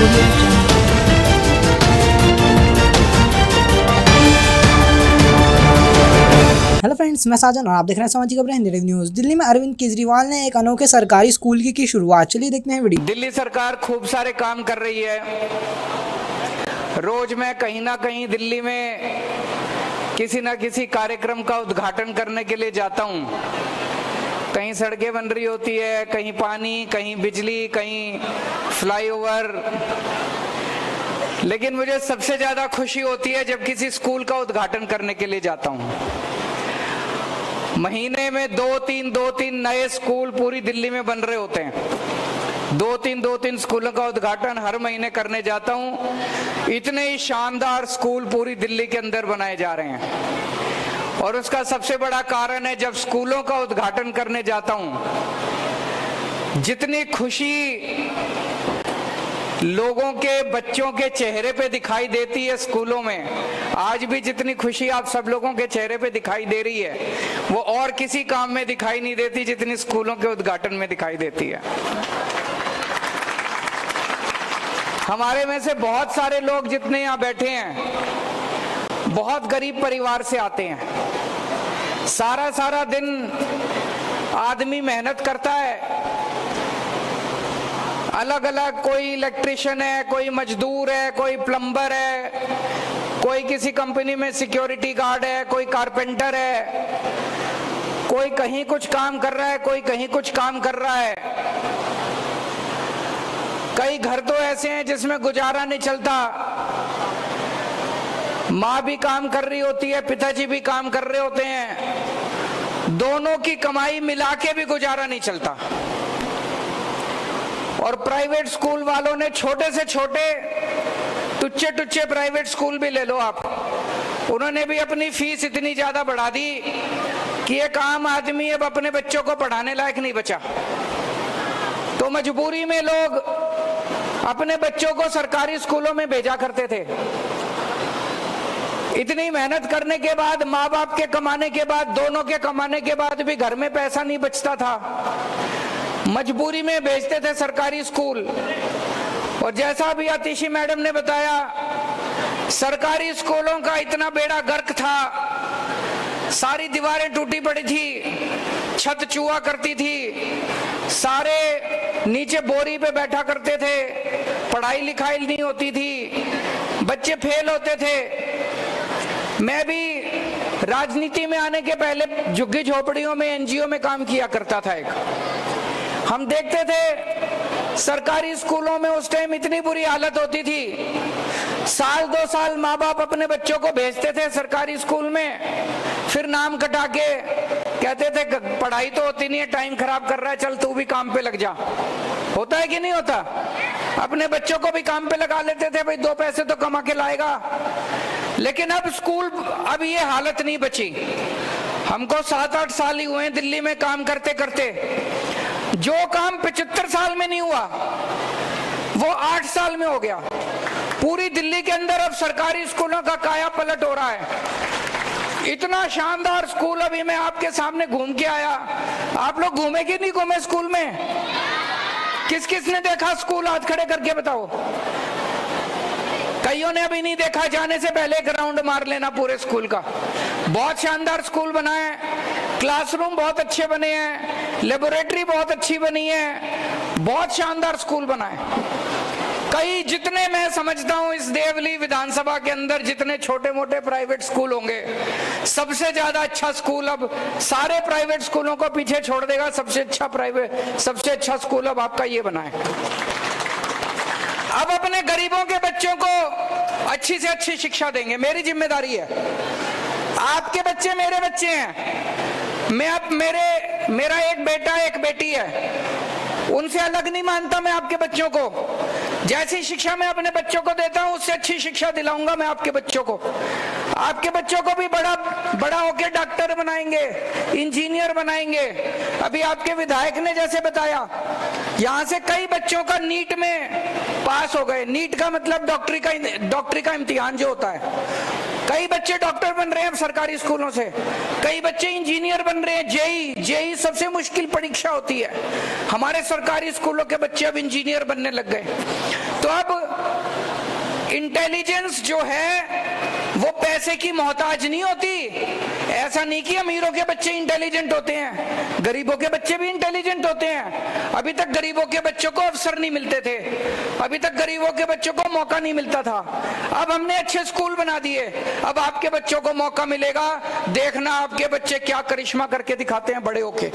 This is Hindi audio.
हेलो फ्रेंड्स, मैं साजन और आप देख रहे हैं सामाजिक खबरें हिंदी न्यूज़। दिल्ली में अरविंद केजरीवाल ने एक अनोखे सरकारी स्कूल की शुरुआत। चलिए देखते हैं वीडियो। दिल्ली सरकार खूब सारे काम कर रही है। रोज मैं कहीं ना कहीं दिल्ली में किसी ना किसी कार्यक्रम का उद्घाटन करने के लिए जाता हूँ। कहीं सड़कें बन रही होती है, कहीं पानी, कहीं बिजली, कहीं फ्लाईओवर। लेकिन मुझे सबसे ज्यादा खुशी होती है जब किसी स्कूल का उद्घाटन करने के लिए जाता हूँ। महीने में दो तीन नए स्कूल पूरी दिल्ली में बन रहे होते हैं। दो तीन स्कूलों का उद्घाटन हर महीने करने जाता हूं। इतने ही शानदार स्कूल पूरी दिल्ली के अंदर बनाए जा रहे हैं। और उसका सबसे बड़ा कारण है, जब स्कूलों का उद्घाटन करने जाता हूं, जितनी खुशी लोगों के, बच्चों के चेहरे पे दिखाई देती है स्कूलों में, आज भी जितनी खुशी आप सब लोगों के चेहरे पे दिखाई दे रही है, वो और किसी काम में दिखाई नहीं देती जितनी स्कूलों के उद्घाटन में दिखाई देती है। हमारे में से बहुत सारे लोग जितने यहाँ बैठे हैं, बहुत गरीब परिवार से आते हैं। सारा दिन आदमी मेहनत करता है, अलग अलग, कोई इलेक्ट्रिशियन है, कोई मजदूर है, कोई प्लम्बर है, कोई किसी कंपनी में सिक्योरिटी गार्ड है, कोई कारपेंटर है, कोई कहीं कुछ काम कर रहा है, कोई कहीं कुछ काम कर रहा है। कई घर तो ऐसे हैं जिसमें गुजारा नहीं चलता। माँ भी काम कर रही होती है, पिताजी भी काम कर रहे होते हैं, दोनों की कमाई मिला के भी गुजारा नहीं चलता। और प्राइवेट स्कूल वालों ने छोटे से छोटे टुच्चे प्राइवेट स्कूल भी ले लो आप, उन्होंने भी अपनी फीस इतनी ज्यादा बढ़ा दी कि एक आम आदमी अब अपने बच्चों को पढ़ाने लायक नहीं बचा। तो मजबूरी में लोग अपने बच्चों को सरकारी स्कूलों में भेजा करते थे। इतनी मेहनत करने के बाद, माँ बाप के कमाने के बाद, दोनों के कमाने के बाद भी घर में पैसा नहीं बचता था, मजबूरी में भेजते थे सरकारी स्कूल। और जैसा अभी आतिशी मैडम ने बताया, सरकारी स्कूलों का इतना बेड़ा गर्क था, सारी दीवारें टूटी पड़ी थी, छत चूहा करती थी, सारे नीचे बोरी पे बैठा करते थे, पढ़ाई लिखाई नहीं होती थी, बच्चे फेल होते थे। मैं भी राजनीति में आने के पहले झुग्गी झोपड़ियों में, एनजीओ में काम किया करता था। हम देखते थे सरकारी स्कूलों में उस टाइम इतनी बुरी हालत होती थी, साल 2 साल माँ बाप अपने बच्चों को भेजते थे सरकारी स्कूल में, फिर नाम कटा के कहते थे पढ़ाई तो होती नहीं है, टाइम खराब कर रहा है, चल तू भी काम पे लग जा। होता है कि नहीं होता? अपने बच्चों को भी काम पे लगा लेते थे, भाई 2 पैसे तो कमा के लाएगा। लेकिन अब ये हालत नहीं बची। हमको 7-8 साल ही हुए दिल्ली में काम करते करते। जो काम 75 साल में नहीं हुआ, वो 8 साल में हो गया। पूरी दिल्ली के अंदर अब सरकारी स्कूलों का काया पलट हो रहा है। इतना शानदार स्कूल अभी मैं आपके सामने घूम के आया। आप लोग घूमे कि नहीं घूमे स्कूल में? किस किस ने देखा स्कूल? हाथ खड़े करके बताओ। कईयों ने अभी नहीं देखा, जाने से पहले एक राउंड मार लेना पूरे स्कूल का। बहुत शानदार स्कूल बना है, क्लासरूम बहुत अच्छे बने हैं, लेबोरेटरी बहुत अच्छी बनी है, बहुत शानदार स्कूल बना है। कई, जितने मैं समझता हूं इस देवली विधानसभा के अंदर जितने छोटे मोटे प्राइवेट स्कूल होंगे, सबसे ज्यादा अच्छा स्कूल, अब सारे प्राइवेट स्कूलों को पीछे छोड़ देगा, सबसे अच्छा स्कूल अब आपका ये बना है। अब अपने गरीबों के बच्चों को अच्छी से अच्छी शिक्षा देंगे, मेरी जिम्मेदारी है। आपके बच्चे मेरे बच्चे हैं। मेरा एक बेटा एक बेटी है, उनसे अलग नहीं मानता मैं आपके बच्चों को। जैसी शिक्षा मैं अपने बच्चों को देता हूं, उससे अच्छी शिक्षा दिलाऊंगा मैं आपके बच्चों को। आपके बच्चों को भी बड़ा होके डॉक्टर बनाएंगे, इंजीनियर बनाएंगे। अभी आपके विधायक ने जैसे बताया, यहाँ से कई बच्चों का नीट में पास हो गए। नीट का मतलब डॉक्टरी का इम्तिहान जो होता है, कई बच्चे डॉक्टर बन रहे हैं अब सरकारी स्कूलों से, कई बच्चे इंजीनियर बन रहे हैं। जेई सबसे मुश्किल परीक्षा होती है, हमारे सरकारी स्कूलों के बच्चे अब इंजीनियर बनने लग गए। तो अब इंटेलिजेंस जो है वो पैसे की मोहताज नहीं होती। ऐसा नहीं कि अमीरों के बच्चे इंटेलिजेंट होते हैं, गरीबों के बच्चे भी इंटेलिजेंट होते हैं। अभी तक गरीबों के बच्चों को अवसर नहीं मिलते थे, अभी तक गरीबों के बच्चों को मौका नहीं मिलता था। अब हमने अच्छे स्कूल बना दिए, अब आपके बच्चों को मौका मिलेगा। देखना आपके बच्चे क्या करिश्मा करके दिखाते हैं बड़े होके।